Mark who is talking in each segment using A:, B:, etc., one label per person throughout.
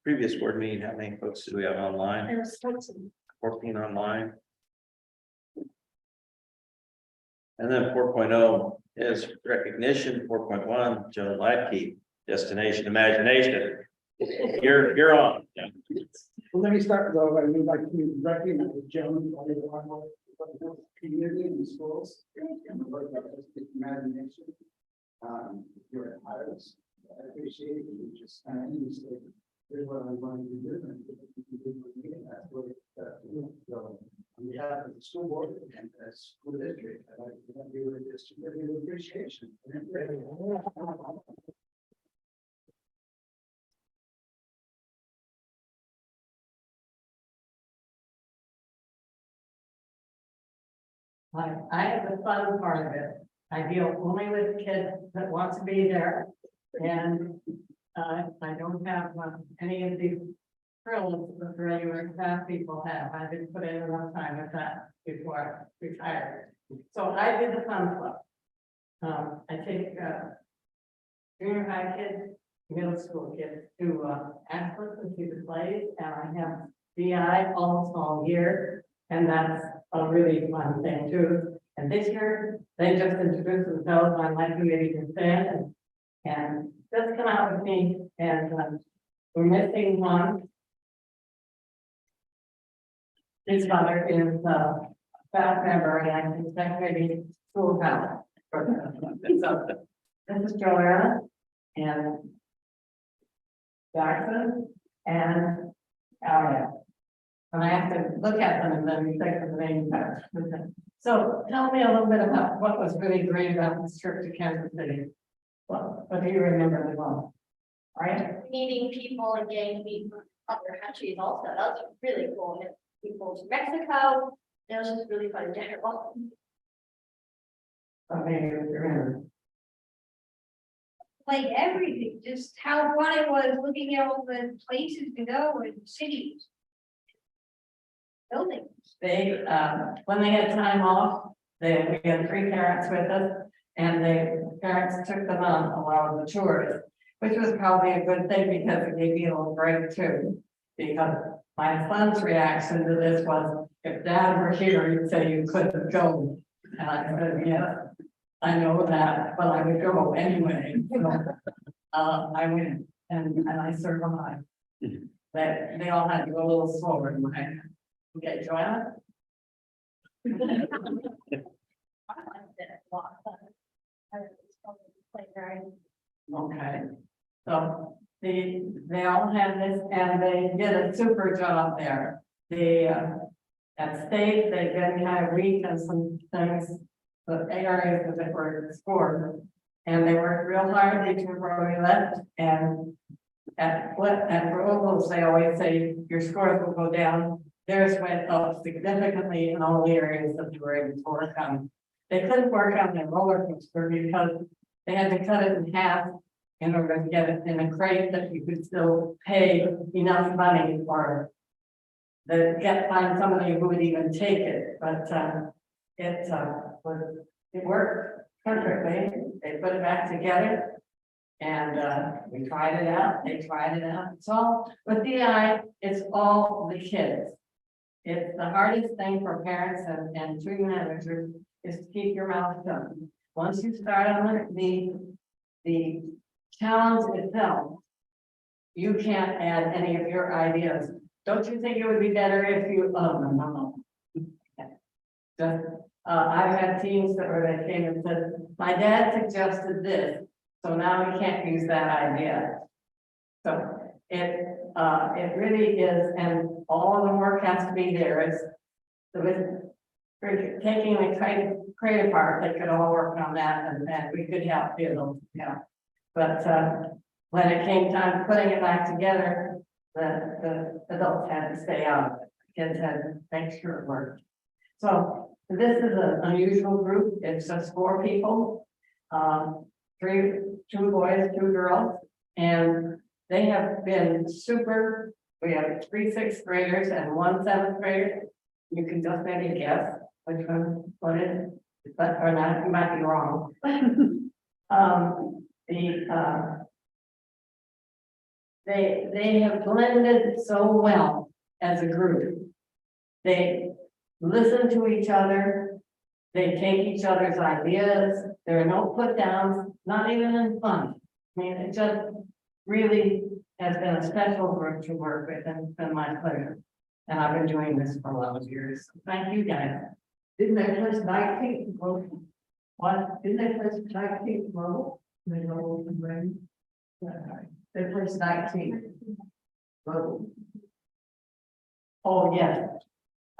A: previous board meeting, how many folks do we have online?
B: There was
A: 14 online. And then 4.0 is recognition. 4.1, Joan Lightkeep, destination imagination. You're on. Yeah.
C: Well, let me start though, I would like to recognize Joan, all the community and schools. And the work of artistic imagination. You're at Iris. I appreciate it. You just kind of indicate, here's what I'm going to do. And if you do for me, that's what so on behalf of the school board and the school district, I'd like to give you this appreciation.
D: I have the fun part of it. I deal only with kids that want to be there. And I don't have any of these frills that the regular staff people have. I didn't put in enough time with that before I retired. So I do the fun club. I take junior high kids, middle school kids to Ashland and see the plays, and I have DI almost all year, and that's a really fun thing too. And this year, they just introduced themselves on my committee to stand and just come out with me, and we're missing one. His mother is a staff member, and I think maybe school talent. So this is Joanna and Jackson and Aria. And I have to look at them and then we think of the name better. So tell me a little bit about what was really great about this trip to Kansas City. Well, what do you remember the most? Right?
B: meeting people and getting to meet other countries also. That was really cool. Met people to Mexico. It was just really fun in general.
D: So maybe you remember.
E: Like everything, just how fun it was looking at all the places to go and cities. Buildings.
D: They, when they had time off, we had 3 parents with us, and the parents took them on a lot of the tours, which was probably a good thing because it gave me a little break too. Because my son's reaction to this was, if Dad were here, he'd say you couldn't go. And I said, yeah, I know that, but I would go anyway. So, I went and I survived. They all had to go a little slower in my. Okay, Joanna?
B: I liked it a lot. I was probably playground.
D: Okay, so they all had this and they did a super job there. They at state, they did kind of week and some things, the areas that were scored. And they worked real hard before we left, and at Robles, they always say your scores will go down. Theirs went up significantly in all the areas that they were able to work on. They couldn't work on the roller coaster because they had to cut it in half in order to get it in a crate that you could still pay enough money for. Find somebody who would even take it, but it worked perfectly. They put it back together. And we tried it out, they tried it out. It's all, with DI, it's all the kids. It's the hardest thing for parents and student managers is to keep your mouth shut. Once you start on the challenge itself, you can't add any of your ideas. Don't you think it would be better if you, oh, no. Just, I've had teams that came and said, my dad suggested this, so now we can't use that idea. So it really is, and all of the work has to be there. It's with taking the crate apart, they could all work on that, and we could help you, yeah. But when it came time to putting it back together, the adults had to stay out. The kids had to make sure it worked. So this is an unusual group. It's just 4 people, 2 boys, 2 girls, and they have been super. We have 3 6th graders and 1 7th grader. You can just maybe guess which one what is, but or not, you might be wrong. They have blended so well as a group. They listen to each other. They take each other's ideas. There are no put downs, not even in fun. I mean, it just really has been a special group to work with, and it's been my pleasure. And I've been doing this for a lot of years. Thank you, guys.
F: Didn't they place 19th? What? Didn't they place 19th role? They go and bring. They placed 19th. Role.
D: Oh, yes.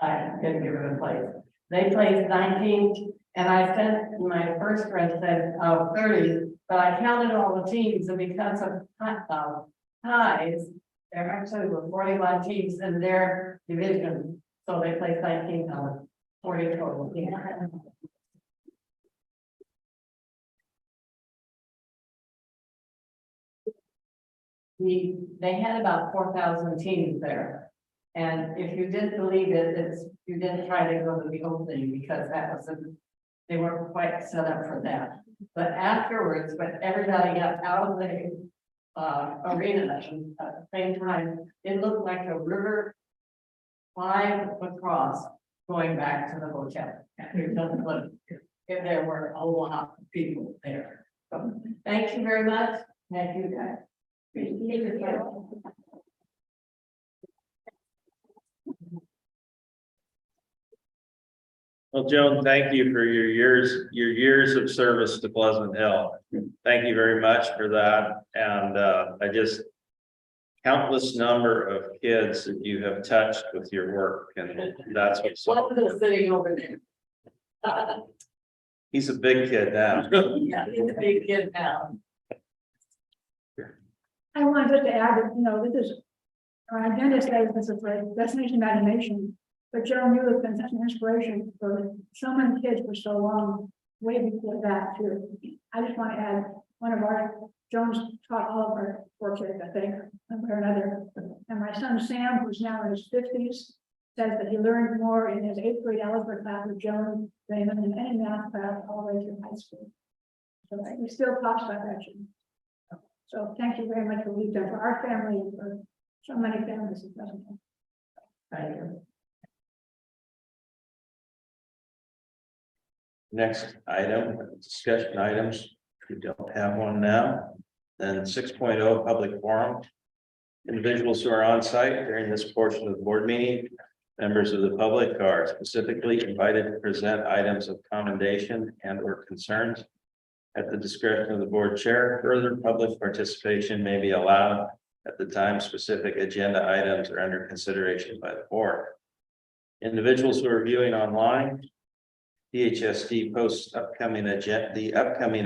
D: I didn't give it a place. They placed 19th, and I sent my first spread said 30, but I counted all the teams, and because of ties, there actually were 41 teams in their division, so they placed 19 out of 40 total. Yeah. They had about 4,000 teams there. And if you didn't believe it, you didn't try to go to the opening because that was they weren't quite set up for that. But afterwards, when everybody got out of the arena at the same time, it looked like a river 5 across going back to the hotel. It doesn't look, if there were a lot of people there. So thank you very much. Thank you guys.
A: Well, Joan, thank you for your years of service to Pleasant Hill. Thank you very much for that. And I just countless number of kids that you have touched with your work, and that's what's.
D: One of them sitting over there.
A: He's a big kid now.
D: Yeah, he's a big kid now.
E: I wanted just to add that, this is, Agenda says this is a destination imagination, but Joan, you have been such an inspiration for so many kids for so long, way before that too. I just want to add, Joan's taught all of our 4 kids, I think, one way or another. And my son Sam, who's now in his 50s, says that he learned more in his 8th grade algebra class with Joan than in any math class all the way through high school. So he still talks about that. So thank you very much for what you've done for our family and for so many families in Pleasant Hill.
D: Thank you.
A: Next item, discussion items. We don't have one now. Then 6.0 public forum. Individuals who are on site during this portion of the board meeting, members of the public are specifically invited to present items of commendation and or concerns at the discretion of the board chair. Further public participation may be allowed at the time specific agenda items are under consideration by the board. Individuals who are viewing online, DHSD posts the upcoming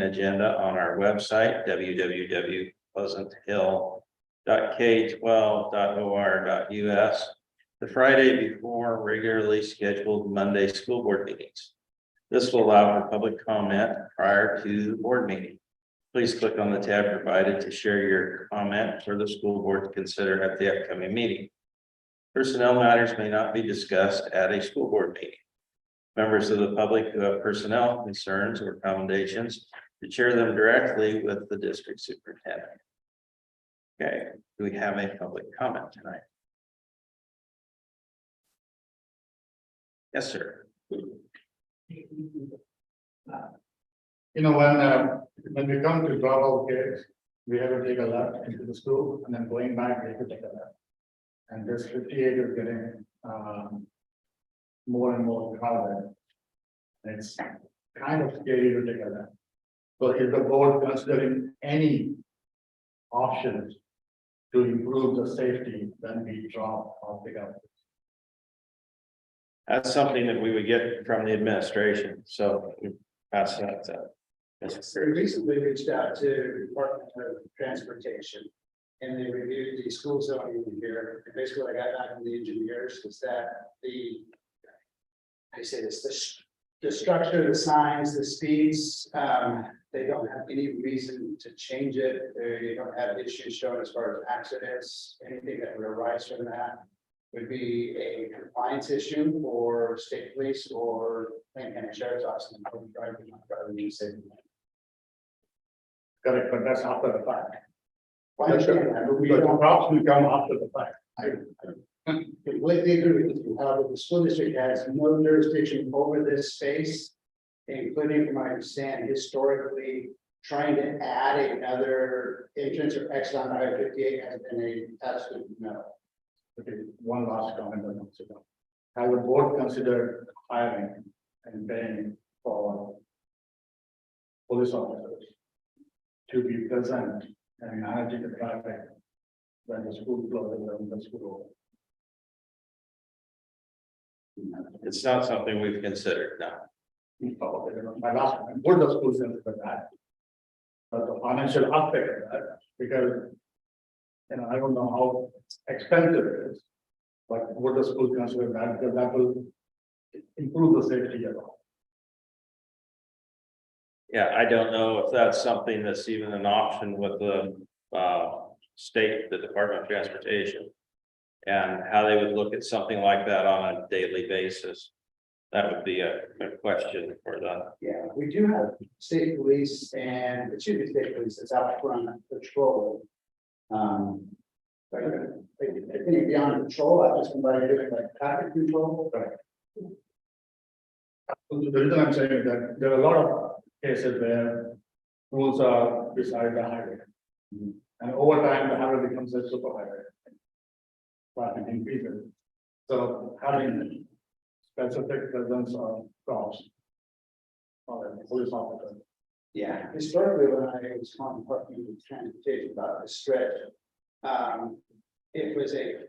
A: agenda on our website, www.pleasanthill.k12.or.us, the Friday before regularly scheduled Monday school board meetings. This will allow for public comment prior to the board meeting. Please click on the tab provided to share your comment for the school board to consider at the upcoming meeting. Personnel matters may not be discussed at a school board meeting. Members of the public who have personnel concerns or commendations to share them directly with the district superintendent. Okay, do we have a public comment tonight? Yes, sir.
G: When we come to drop our kids, we have to take a left into the school and then going back, we have to take a left. And this 58 is getting more and more crowded. And it's kind of scary to take a left. So is the board considering any options to improve the safety when we drop or pick up?
A: That's something that we would get from the administration, so we pass that to.
C: We recently reached out to Department of Transportation, and they reviewed the school zoning here. And basically, what I got back from the engineers is that the structure, the signs, the speeds, they don't have any reason to change it. They don't have issues shown as far as accidents, anything that would arise from that. Would be a compliance issue for state police or Plain County Sheriff's Office.
G: Correct, but that's after the fact.
C: I understand that, but we
G: Because the
C: don't.
G: crops will come after the fact.
C: I completely agree with you, however, the school district has no jurisdiction over this space. Including from my understanding, historically, trying to add another entrance or exit on I-58 has been a absolute no.
G: Okay, one last comment on that. Has the board considered hiring and paying for police officers to be present and managing the traffic when the school closes and the school
A: It's not something we've considered, no.
G: opens? My last comment, would the school consider that? But the financial aspect of that, because I don't know how expensive it is. But would the school consider that, because that will improve the safety at all.
A: Yeah, I don't know if that's something that's even an option with the state, the Department of Transportation. And how they would look at something like that on a daily basis. That would be a question for the,
C: Yeah, we do have state police and it should be state police that's out front patrol. But I think beyond patrol, I just somebody doing like traffic control.
G: The reason I'm saying is that there are a lot of cases where rules are beside the highway. And over time, the highway becomes a super highway. Traffic increases. So having specific presence of cops. Or police officers.
C: Yeah, historically, when I was on Department of Transportation about the stretch. It was a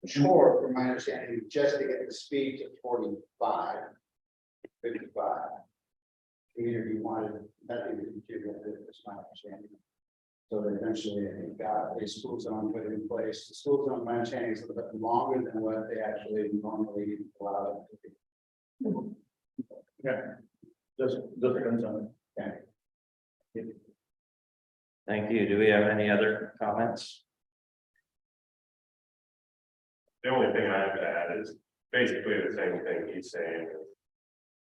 C: chore, from my understanding, just to get the speed to 45. 55. Community wanted nothing to do with it, was my understanding. So eventually, I think, a school zone put in place. The school zone, my understanding, is a little bit longer than what they actually normally allow it to be.
G: Yeah. Just a concern.
A: thank you. Do we have any other comments?
H: The only thing I have to add is basically the same thing he's saying.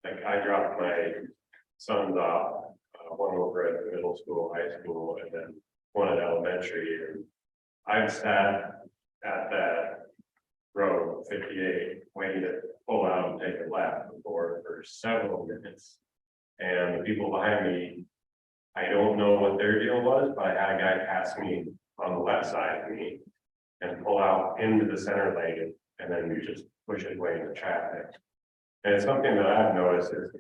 H: Like I dropped my sons off, one over at the middle school, high school, and then one at elementary. And I've sat at that road 58, waiting to pull out and take a left before for several minutes. And the people behind me, I don't know what their deal was, but I had a guy pass me on the left side of me and pull out into the center lane, and then you just push his way into traffic. And it's something that I've noticed is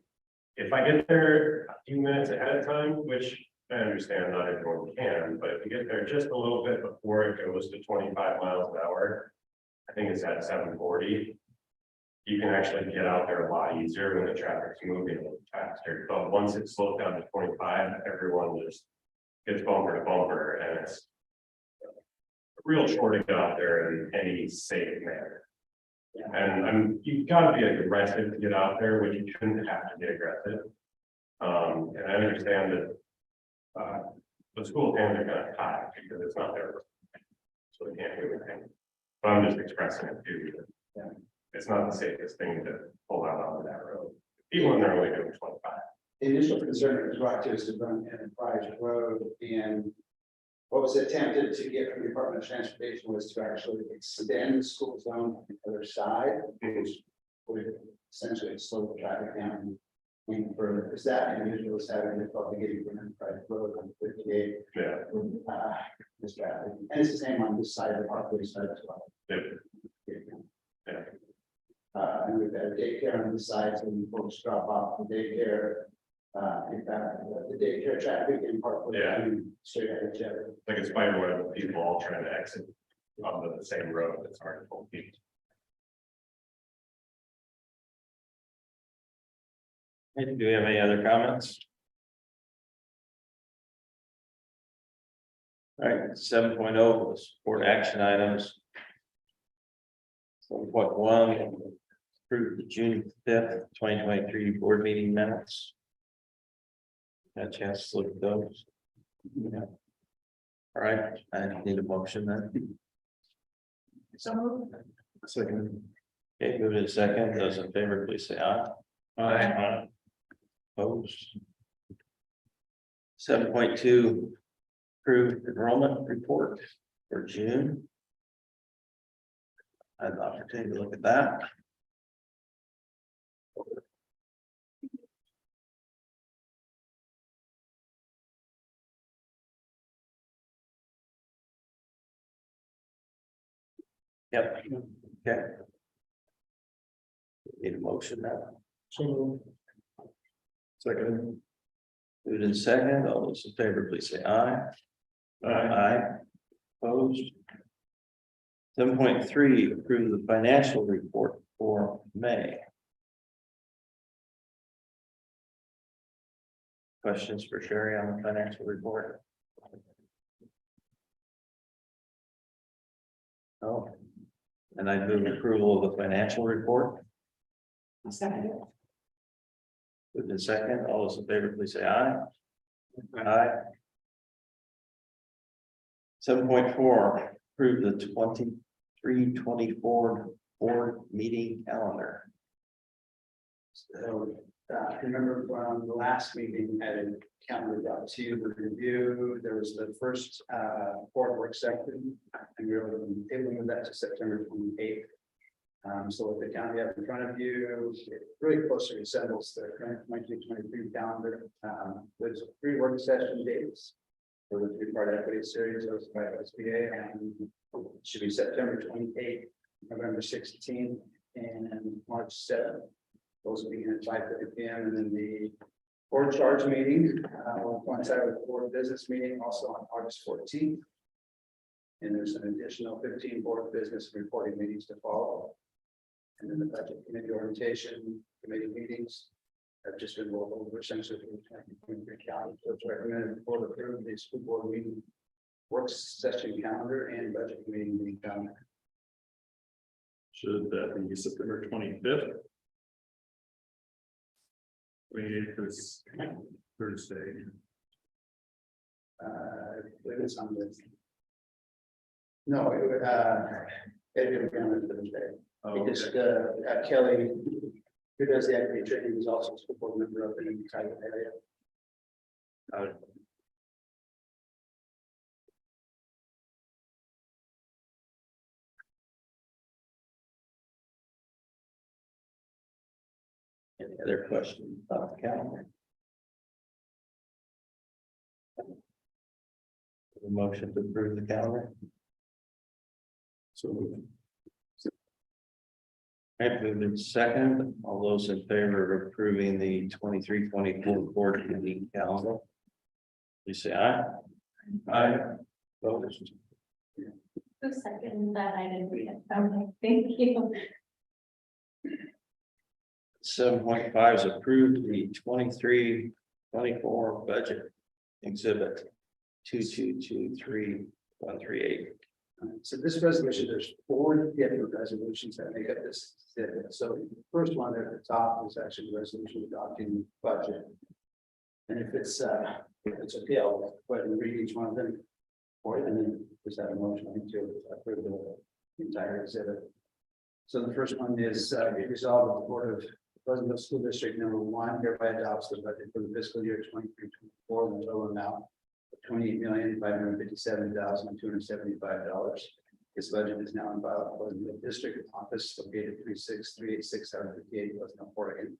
H: if I get there a few minutes ahead of time, which I understand not everyone can, but if you get there just a little bit before it goes to 25 miles an hour, I think it's at 740. You can actually get out there a lot easier when the traffic's moving a little faster. But once it slows down to 25, everyone just gets bumper to bumper, and it's real short to get out there in any safe manner. And you've got to be aggressive to get out there when you shouldn't have to be aggressive. And I understand that the school hands are kind of tied because it's not their, so they can't do anything. But I'm just expressing it too. That it's not the safest thing to pull out onto that road, even when they're only doing 25.
C: The initial concern that was brought to us to run Enterprise Road, and what was attempted to get from the Department of Transportation was to actually extend the school zone on the other side, which would essentially slow the traffic down. And further, because that individual is having difficulty getting from Enterprise Road on 58.
H: Yeah.
C: This traffic, and it's the same on this side of the Parkway side as well.
H: Yeah.
C: And we've got a daycare on the side, so when folks drop off the daycare. In fact, the daycare traffic in Parkway.
H: Yeah.
C: coming straight at each other.
H: Like a spider web of people all trying to exit onto the same road that's hard to pull people.
A: Do we have any other comments? All right, 7.0 support action items. 7.1, approve the June 5th, 2023 board meeting minutes. Got a chance to look at those. Yeah. All right, I need a motion then.
E: So,
A: Second. Okay, move to the second. Those in favor, please say aye. Aye. Opposed. 7.2, Approved enrollment report for June. I had the opportunity to look at that. Yep, okay. Need a motion now.
G: So. Second.
A: Moved in second, all those in favor, please say aye. Aye. Opposed. 7.3, approve the financial report for May. Questions for Sherry on the financial report? No. And I move approval of the financial report.
D: I'll second it.
A: Moved in second, all those in favor, please say aye. Aye. 7.4, approve the 23-24 board meeting calendar.
C: So, remember from the last meeting, I had a calendar brought to you for review. There was the first board work session, and we were able to move that to September 28th. So with the calendar you have in front of you, it really closely resembles the current 2023 calendar. There's 3 work session dates for the 3-part equity series hosted by SBA, and it should be September 28th, November 16th, and March 7th. Those will begin at 5:30 p.m. and then the board charge meeting will coincide with the board business meeting also on August 14th. And there's an additional 15 board business reporting meetings to follow. And then the budget committee orientation committee meetings have just been rolled over essentially. So it's recommended the board approve the school board meeting work session calendar and budget committee meeting calendar.
G: Should that be September 25th? It's Thursday.
C: It's on the. No, it would be on the Thursday. Because Kelly, who does the equity training, is also a school board member up in the Tiger area.
A: Any other questions about the calendar? The motion to approve the calendar. So. Right, moved in second, all those in favor of approving the 23-24 board meeting calendar. Please say aye. Aye. Opposed.
B: Who seconded that? I didn't read it. Okay, thank you.
A: 7.5 is approved the 23-24 budget exhibit 2223-138.
C: So this resolution, there's 4 different resolutions that make up this. So the first one at the top is actually the resolution adopting the budget. And if it's okay, I'll go ahead and read each one of them. Or and then just have a motion to approve the entire exhibit. So the first one is resolved that the Board of Pleasantville School District number 1 hereby adopts the budget for the fiscal year 23-24 in the total amount of $28,557,275. This budget is now in file for the district office located 36386 758 Pleasantville, Oregon.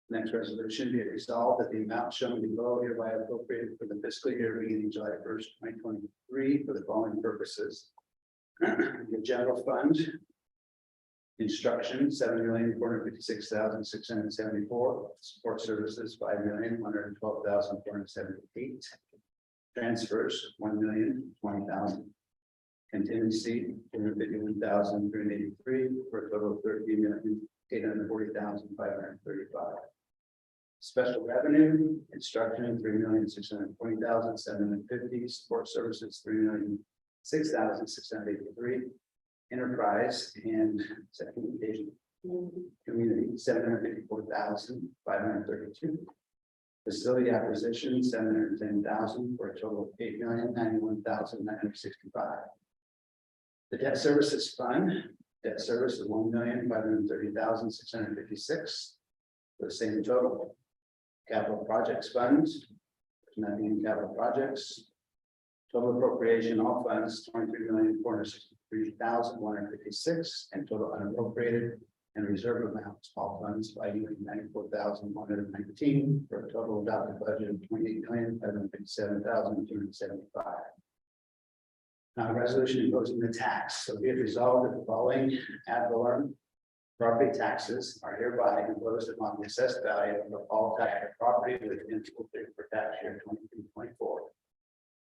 C: Next resolution, be it resolved that the amount shown below hereby appropriated for the fiscal year beginning July 1st, 2023 for the following purposes. The general fund. Instruction, $7,456,674. Support services, $5,112,478. Transfers, $1,020,000. Contingency, $251,383 for a total of $13,840,535. Special revenue, instruction, $3,620,750. Support services, $3,006,683. Enterprise and second community, $754,532. Facility acquisition, $710,000 for a total of $8,091,965. The debt services fund, debt service is $1,530,656 for the same total. Capital projects funds, there's nothing in capital projects. Total appropriation, all funds, 23,463,156, and total unappropriated and reserve amounts, all funds, 594,119, for a total adopted budget of 28,557,275. Now, resolution imposing the tax, so be it resolved that the following ad valorem property taxes are hereby imposed upon the assessed value of all tax property within school district for tax year 23-24.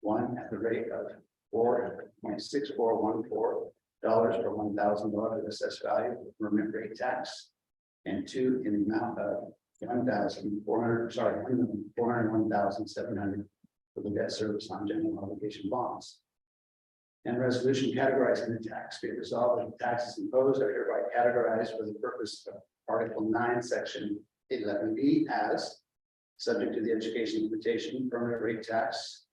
C: One, at the rate of $4.6414 per $1,000 of assessed value of permanent rate tax. And two, in the amount of $1,401,700 for the debt service on general obligation bonds. And resolution categorizing the tax, be it resolved that the taxes imposed are hereby categorized for the purpose of Article 9, Section 11B as subject to the education limitation permanent rate tax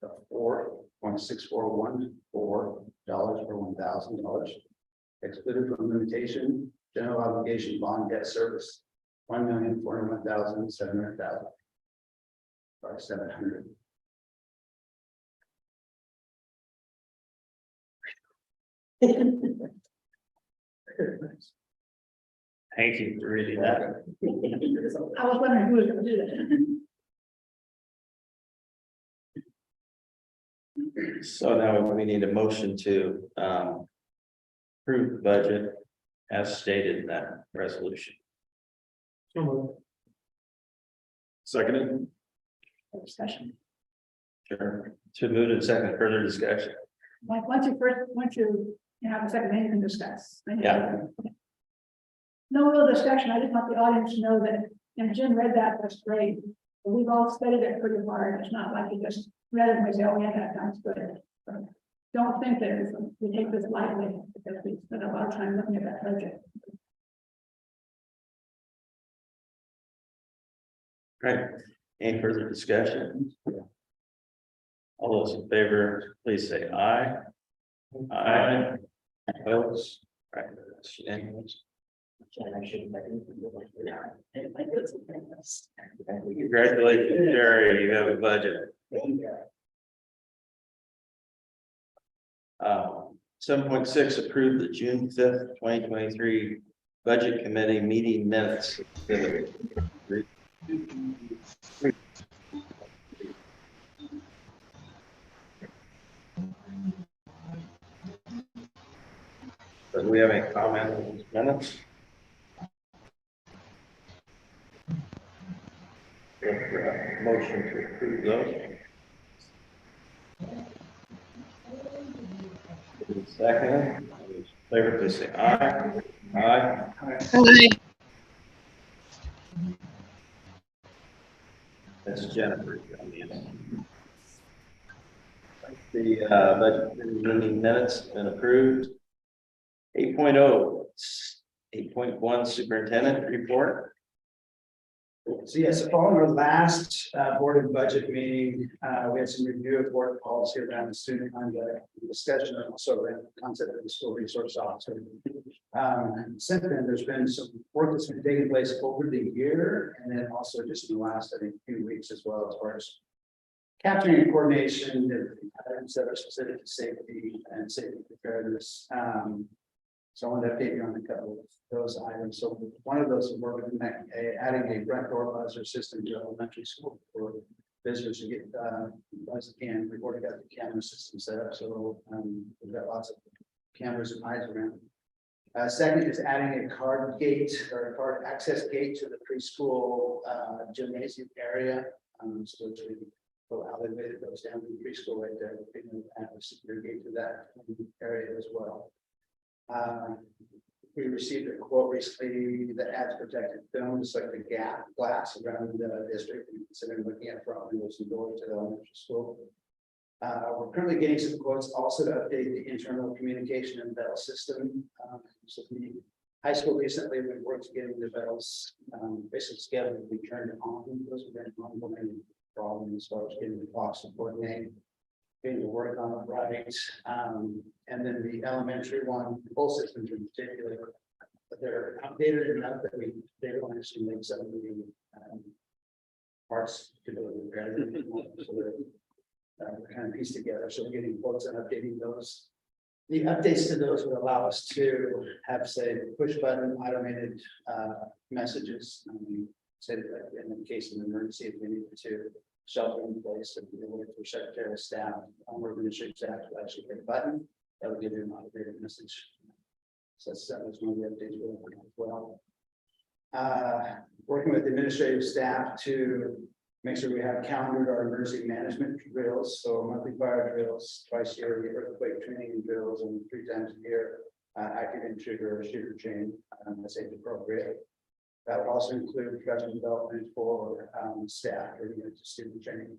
C: of $4.6414 per $1,000, excluded from limitation general obligation bond debt service $1,401,700. Or 700.
A: Thank you for reading that.
E: I was wondering who was gonna do that.
A: So now we need a motion to approve the budget as stated in that resolution.
H: Seconded.
E: Discussion.
A: Sure. To move to second, further discussion.
E: Like, once you have a second, then you can discuss.
A: Yeah.
E: No real discussion, I just want the audience to know that, and Jim read that, that's great. But we've all studied it pretty hard, it's not like you just read it and we say, oh, yeah, that sounds good. But don't think that we take this lightly, because we spent a lot of time looking at that project.
A: Right. Any further discussion? All those in favor, please say aye. Aye. Opposed? Right, that's unanimous. Congratulations, Jerry, you have a budget. 7.6, approve the June 5th, 2023 budget committee meeting minutes. So do we have any comment on these minutes? Motion to approve those. Second, favor, please say aye. Aye. That's Jennifer. The budget meeting minutes have been approved. 8.0, 8.1 superintendent report.
C: So yes, following our last board and budget meeting, we had some review of board policy around the student conduct discussion and also around the concept of the school resource officer. Since then, there's been some work that's been taking place over the year, and then also just in the last, I think, few weeks as well, as far as capturing and coordination of items that are specific to safety and safety preparedness. So I wanted to update you on a couple of those items. So one of those is we're looking at adding a front door buzzer system to elementary school for visitors to get as they can. We've already got the camera system set up, so we've got lots of cameras and eyes around. Second is adding a card gate or a card access gate to the preschool gymnasium area. So to go alleyway that goes down to the preschool right there. We're going to add a secure gate to that area as well. We received a quote recently that adds protected film, just like the glass around the district, and considering looking at front windows and doors to the elementary school. We're currently getting some quotes also to update the internal communication and bell system. So the high school recently, we worked getting the bells basically scheduled to be turned on. Those have been ongoing problems as far as getting the clocks to coordinate. Getting to work on it right. And then the elementary one, both systems in particular, but they're outdated enough that they don't actually make some of the parts to do it. So we're kind of pieced together, so we're getting quotes and updating those. The updates to those would allow us to have, say, push button automated messages. Say that in the case of an emergency, if we needed to shelter in place, if we were for secretary of staff, or administrative staff to actually hit a button, that would give you an automated message. So that was one of the updates we're working on as well. Working with administrative staff to make sure we have calendared our emergency management drills, so monthly fire drills, twice yearly earthquake training drills, and 3 times a year, active and trigger or shooter chain, as age appropriate. That would also include professional development for staff or student training.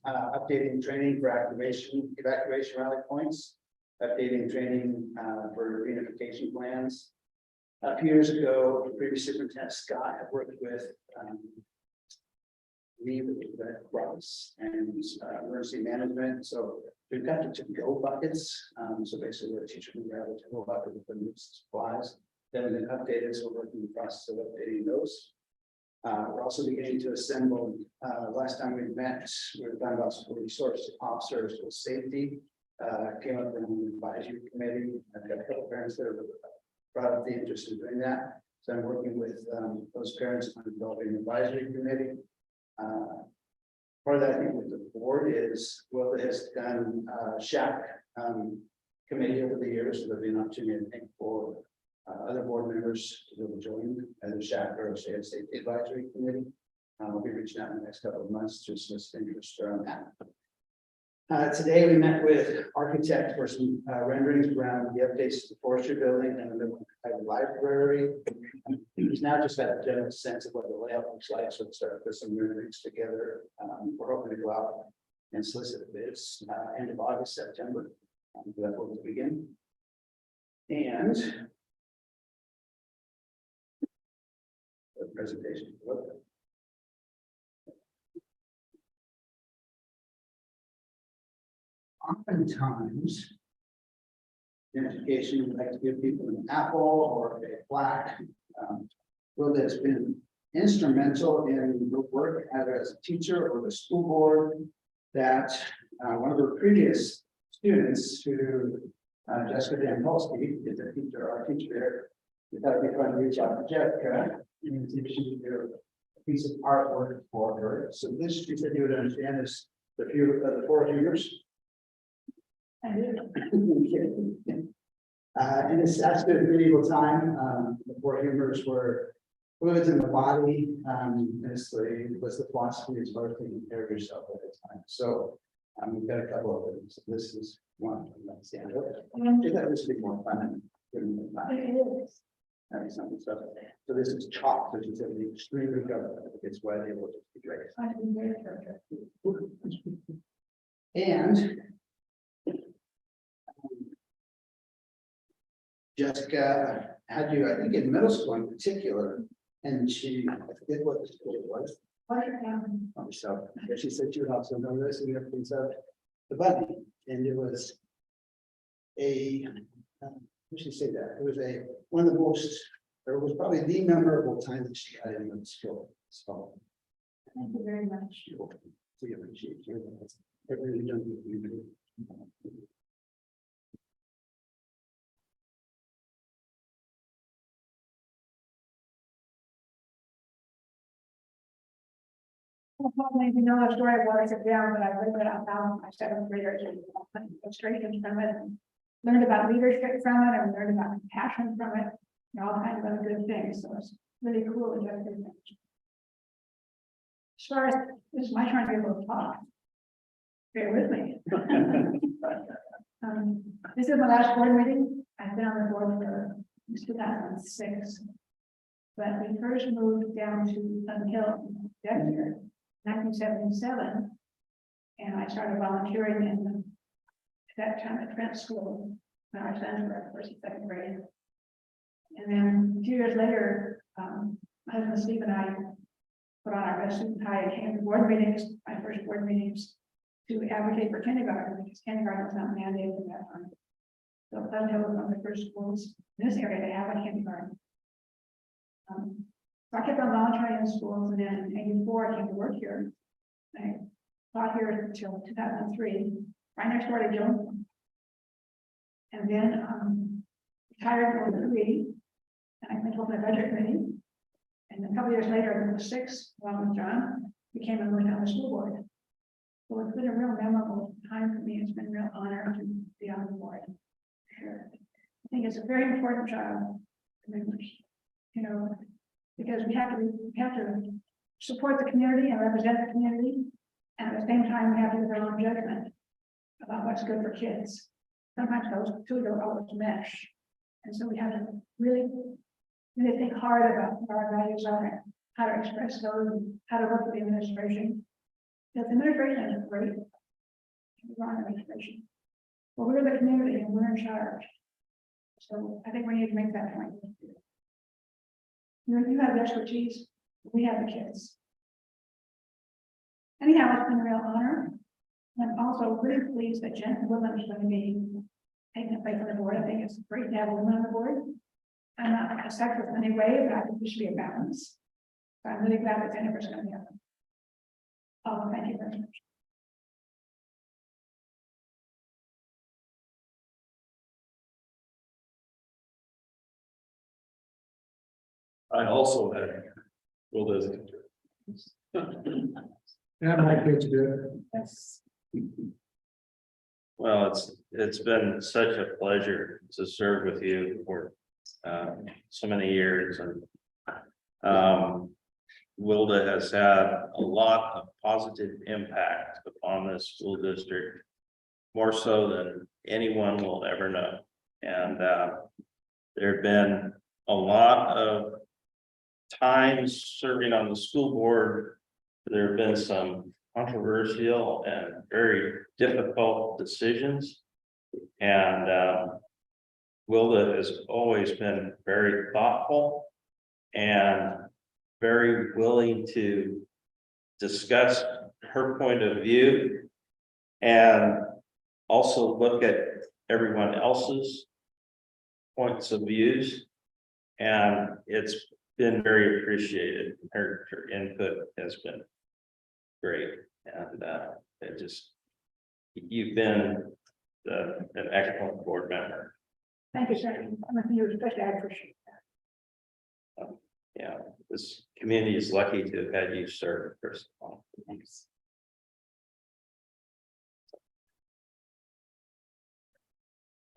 C: Updating training for evacuation rally points, updating training for reunification plans. A few years ago, the previous superintendent Scott had worked with Ross and emergency management. So we've got the to-go buckets. So basically, the teacher can grab a to-go bucket with the new supplies. Then we can update it. So we're working in the process of updating those. We're also beginning to assemble. Last time we met, we were talking about school resource officers with safety. Came up with an advisory committee. I've got a couple of parents that have brought up the interest in doing that. So I'm working with those parents on developing an advisory committee. Part of that, I think, with the board is, well, it has done SHAC committee over the years, so there'll be an opportunity, I think, for other board members to be able to join either SHAC or say safety advisory committee. We'll be reaching out in the next couple of months to solicit interest around that. Today we met with architect for some renderings around the updates to the forestry building and the library. He's now just got a general sense of what the layout looks like, so we'll start to put some renderings together. We're hoping to go out and solicit bids end of August, September. That's where we'll begin. And the presentation. Oftentimes, in education, we like to give people an apple or a plaque. Well, that's been instrumental in the work either as a teacher or the school board. That one of the previous students, who Jessica Danpolsky, is a teacher, our teacher there. We thought we'd try to reach out to Jessica and see if she could do a piece of artwork for her. So this, she said you would understand, is the four fingers. In this aspect of medieval time, the four humors were fluids in the body. This was the philosophy as far as taking care of yourself at the time. So we've got a couple of them. So this is one. Stand up. I think that this would be more fun. Something stuff. So this is chalk, which is extremely good. It's why they will just be great. And Jessica had you, I think, in middle school in particular, and she, I forget what the school it was. So she said she would also know this and everything. So the bunny, and it was a, what should say that? It was one of the most, or it was probably the memorable time that she had in middle school. So
E: Thank you very much.
C: we appreciate you. Everything you've done with you.
E: Probably you know a story about it down, but I read it out loud. My seventh graders and illustrations from it. Learned about leadership from it and learned about compassion from it. And all kinds of other good things. So it's really cool. And everything. As far as this is my turn to be able to talk. Bear with me. This is my last board meeting. I've been on the board for 2006. But we first moved down to Hill, Dexter, 1977. And I started volunteering at that time at Trent School, when our sons were at first and second grade. And then a few years later, my husband Steve and I put on our best suit and tie and came to board meetings, my first board meetings, to advocate for kindergarten, because kindergarten was not mandated at that time. So Pleasant Hill was one of the first schools in this area to have a kindergarten. So I kept on volunteering in schools, and then in '84 I came to work here. I taught here until 2003, right next door to Joe. And then, retired in 03, and I went over the budget committee. And a couple years later, in 06, along with John, became a member of the school board. So it's been a real memorable time for me. It's been a real honor to be on the board. Sure. I think it's a very important job. I mean, you know, because we have to support the community and represent the community. And at the same time, we have to have our own judgment about what's good for kids. Sometimes those two don't always mesh. And so we have to really think hard about what our values are, and how to express those, and how to work with the administration. The administration is great. We're on administration. Well, we're the community and we're in charge. So I think we need to make that point. You have the expertise, we have the kids. Anyhow, it's been a real honor. I'm also really pleased that Jen Williams is going to be taking a place on the board. I think it's great to have a woman on the board. I'm not a sexist in any way, but I think there should be a balance. So I'm really glad that Jennifer's going to be on. Oh, thank you very much.
H: I also had, well, there's.
C: Yeah, my kids do.
E: Yes.
A: Well, it's been such a pleasure to serve with you for so many years, and Wilda has had a lot of positive impact upon this school district, more so than anyone will ever know. And there have been a lot of times serving on the school board, there have been some controversial and very difficult decisions. And Wilda has always been very thoughtful and very willing to discuss her point of view and also look at everyone else's points of views. And it's been very appreciated. Her input has been great. And it just, you've been an excellent board member.
E: Thank you, sir. I'm with you, especially. I appreciate that.
A: Yeah, this community is lucky to have had you serve, first of all.
E: Thanks.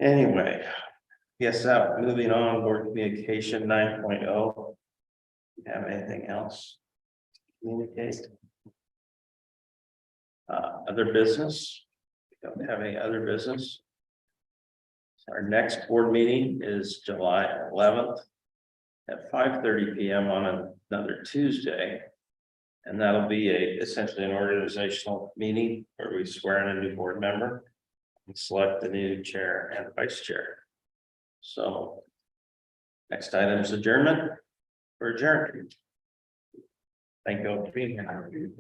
A: Anyway, yes, moving on, board communication 9.0. Have anything else? Communicate. Other business? We don't have any other business. Our next board meeting is July 11th at 5:30 p.m. on another Tuesday. And that'll be essentially an organizational meeting where we swear in a new board member and select the new chair and vice chair. So next item is adjournment. We're adjourned. Thank you all for being here.